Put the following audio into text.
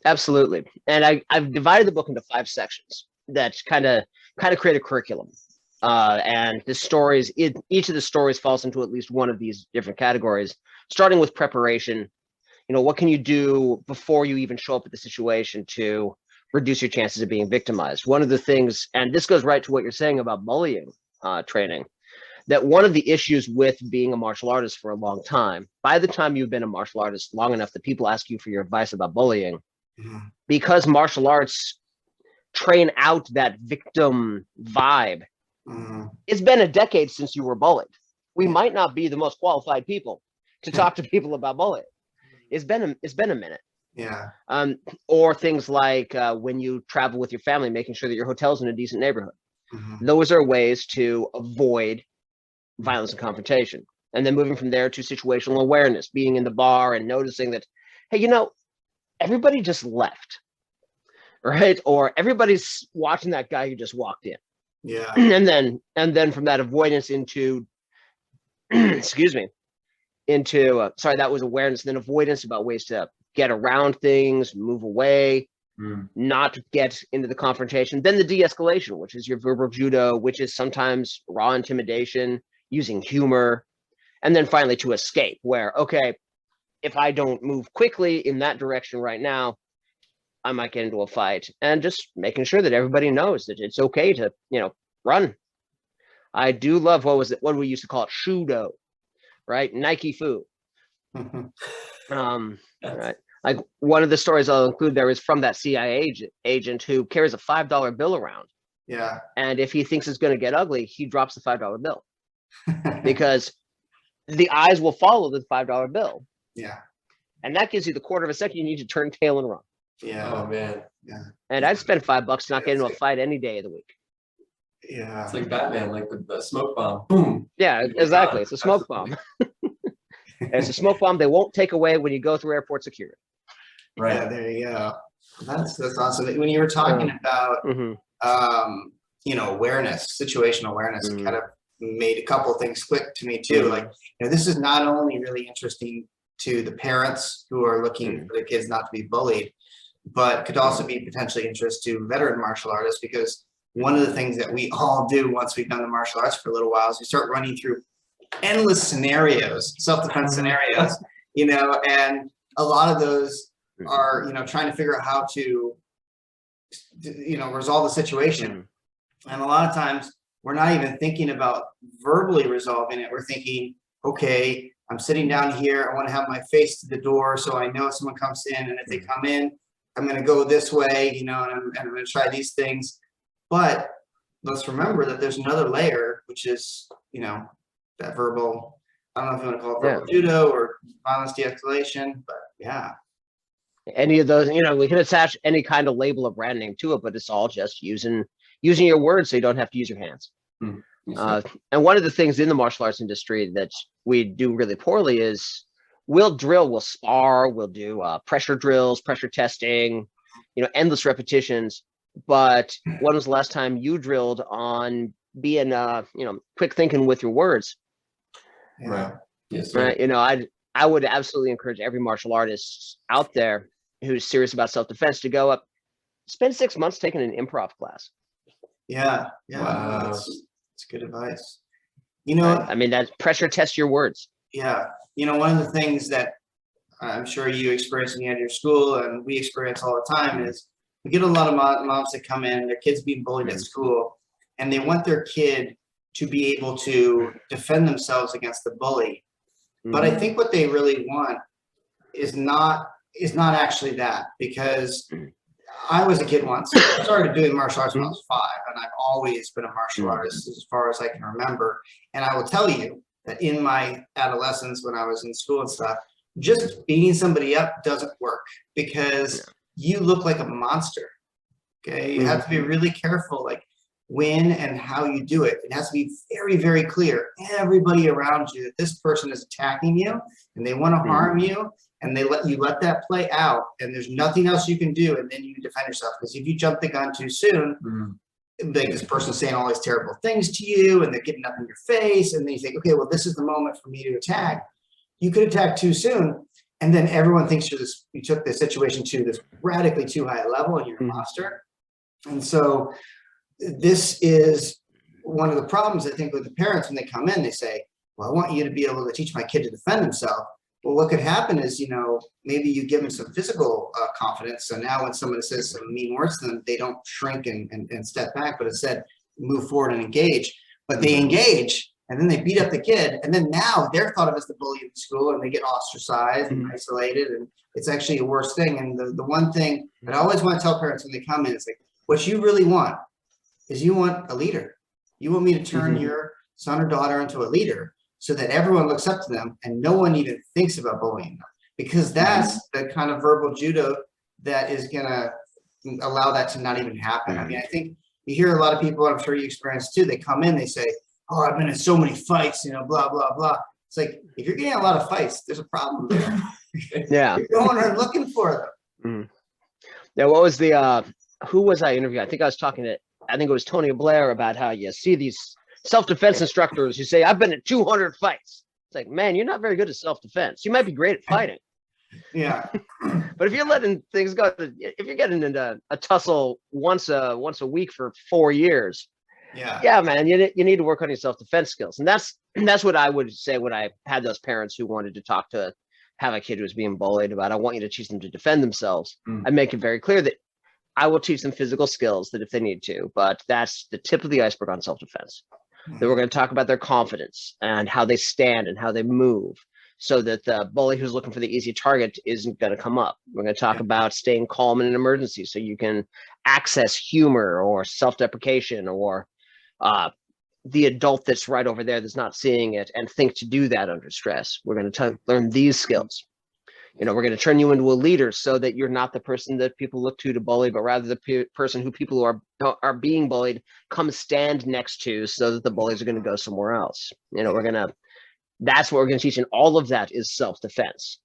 Absolutely. And I've divided the book into 5 sections that kind of create a curriculum. And the stories, each of the stories falls into at least one of these different categories, starting with preparation. What can you do before you even show up at the situation to reduce your chances of being victimized? One of the things, and this goes right to what you're saying about bullying training, that one of the issues with being a martial artist for a long time, by the time you've been a martial artist long enough that people ask you for your advice about bullying, because martial arts train out that victim vibe, it's been a decade since you were bullied. We might not be the most qualified people to talk to people about bullying. It's been a minute. Yeah. Or things like when you travel with your family, making sure that your hotel's in a decent neighborhood. Those are ways to avoid violence and confrontation. And then moving from there to situational awareness, being in the bar and noticing that, hey, everybody just left, right? Or everybody's watching that guy who just walked in. Yeah. And then from that avoidance into, excuse me, into, sorry, that was awareness, then avoidance about ways to get around things, move away, not get into the confrontation. Then the de-escalation, which is your verbal judo, which is sometimes raw intimidation, using humor. And then finally to escape, where, okay, if I don't move quickly in that direction right now, I might get into a fight. And just making sure that everybody knows that it's okay to, run. I do love, what we used to call it, shudo, right? Nike fu. Right. Like one of the stories I'll include there is from that CIA agent who carries a $5 bill around. Yeah. And if he thinks it's going to get ugly, he drops the $5 bill because the eyes will follow the $5 bill. Yeah. And that gives you the quarter of a second you need to turn tail and run. Yeah. Oh man. Yeah. And I'd spend $5 to not get into a fight any day of the week. Yeah. It's like Batman, like the smoke bomb. Boom. Yeah, exactly. It's a smoke bomb. It's a smoke bomb they won't take away when you go through airport security. Right. Yeah, there you go. That's awesome. When you were talking about awareness, situational awareness, kind of made a couple of things click to me too. Like, this is not only really interesting to the parents who are looking for their kids not to be bullied, but could also be potentially interest to veteran martial artists, because one of the things that we all do once we've done the martial arts for a little while is we start running through endless scenarios, self-defense scenarios, and a lot of those are, trying to figure out how to, resolve the situation. And a lot of times we're not even thinking about verbally resolving it. We're thinking, okay, I'm sitting down here. I want to have my face to the door so I know if someone comes in, and if they come in, I'm going to go this way, and I'm going to try these things. But let's remember that there's another layer, which is, that verbal, I don't know if you want to call it verbal judo or violence de-escalation, but yeah. Any of those, we can attach any kind of label of brand name to it, but it's all just using your words so you don't have to use your hands. And one of the things in the martial arts industry that we do really poorly is we'll spar, we'll do pressure drills, pressure testing, endless repetitions. But when was the last time you drilled on being, quick thinking with your words? Right. Yes. Right. I would absolutely encourage every martial artist out there who's serious about self-defense to go up, spend 6 months taking an improv class. Yeah. Yeah. Wow. That's good advice. Right? I mean, that pressure test your words. Yeah. One of the things that I'm sure you experience when you had your school, and we experience all the time, is we get a lot of moms that come in, their kids being bullied at school, and they want their kid to be able to defend themselves against the bully. But I think what they really want is not actually that, because I was a kid once. I started doing martial arts when I was 5, and I've always been a martial artist as far as I can remember. And I will tell you that in my adolescence, when I was in school and stuff, just beating somebody up doesn't work, because you look like a monster. Okay, you have to be really careful, like when and how you do it. It has to be very, very clear, everybody around you, that this person is attacking you and they want to harm you, and they let that play out, and there's nothing else you can do, and then you defend yourself. Because if you jump the gun too soon, like this person's saying all these terrible things to you, and they're getting up in your face, and then you think, okay, well, this is the moment for me to attack. You could attack too soon, And then everyone thinks you took the situation to this radically too high a level and you're a monster. And so this is one of the problems, I think, with the parents when they come in. They say, well, I want you to be able to teach my kid to defend himself. Well, what could happen is, maybe you give them some physical confidence. So now when someone says some mean words to them, they don't shrink and step back, but instead move forward and engage. But they engage, and then they beat up the kid, and then now they're thought of as the bully in the school, and they get ostracized and isolated, and it's actually a worse thing. And the one thing that I always want to tell parents when they come in is like, what you really want is you want a leader. You want me to turn your son or daughter into a leader so that everyone looks up to them and no one even thinks about bullying them, because that's the kind of verbal judo that is going to allow that to not even happen. I mean, I think you hear a lot of people, I'm sure you experience too, they come in, they say, oh, I've been in so many fights, blah, blah, blah. It's like, if you're getting a lot of fights, there's a problem there. Yeah. You're going around looking for them. Now, what was the, who was I interviewing? I think it was Tony Blair, about how you see these self-defense instructors who say, I've been in 200 fights. It's like, man, you're not very good at self-defense. You might be great at fighting. Yeah. But if you're letting things go, if you're getting into a tussle once a week for 4 years, yeah, man, you need to work on your self-defense skills. And that's what I would say when I had those parents who wanted to have a kid who was being bullied about, I want you to teach them to defend themselves. I make it very clear that I will teach them physical skills that if they need to, but that's the tip of the iceberg on self-defense. Then we're going to talk about their confidence and how they stand and how they move, so that the bully who's looking for the easy target isn't going to come up. We're going to talk about staying calm in an emergency so you can access humor or self-deprecation or the adult that's right over there that's not seeing it and think to do that under stress. We're going to learn these skills. We're going to turn you into a leader so that you're not the person that people look to bully, but rather the person who people who are being bullied come stand next to, so that the bullies are going to go somewhere else. That's what we're going to teach. And all of that is self-defense.